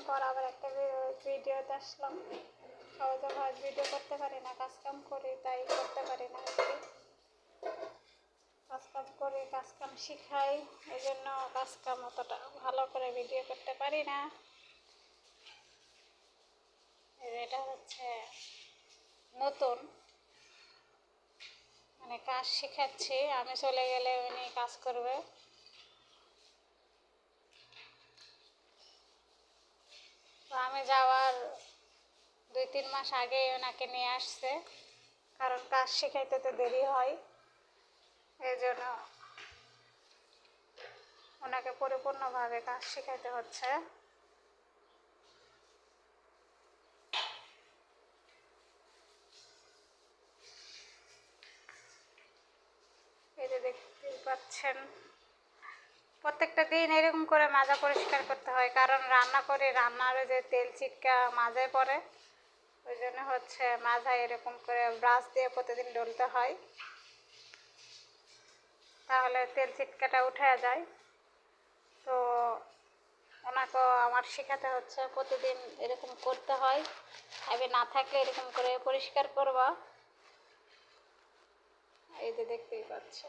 পর আবার একটা ভিডিওতে আসলাম। সহজে ভিডিও করতে পারি না, কাজকাম করি তাই করতে পারি না আর কি। কাজকাম করি, কাজকাম শিখাই, এই জন্য কাজকাম অতটা ভালো করে ভিডিও করতে পারি না। এটা হচ্ছে নতুন, মানে কাজ শেখাচ্ছি, আমি চলে গেলে উনি কাজ করবে। তো আমি যাওয়ার 2-3 মাস আগেই ওনাকে নিয়ে আসছে, কারণ কাজ শেখাইতে তো দেরি হয়, এই জন্য ওনাকে পরিপূর্ণভাবে কাজ শেখাইতে হচ্ছে। এই যে দেখতে পাচ্ছেন, প্রত্যেকটা দিন এরকম করে মাজা পরিষ্কার করতে হয়, কারণ রান্না করে রান্নার যে তেল ছিটকা মাজায় পড়ে, ওই জন্য হচ্ছে মাজায় এরকম করে ব্রাশ দিয়ে প্রতিদিন ডলতে হয়, তাহলে তেল ছিটকাটা উঠে যায়। তো ওনাকেও আমার শেখাতে হচ্ছে, প্রতিদিন এরকম করতে হয়, আমি না থাকলে এরকম করে পরিষ্কার করবা। এই যে দেখতেই পাচ্ছ।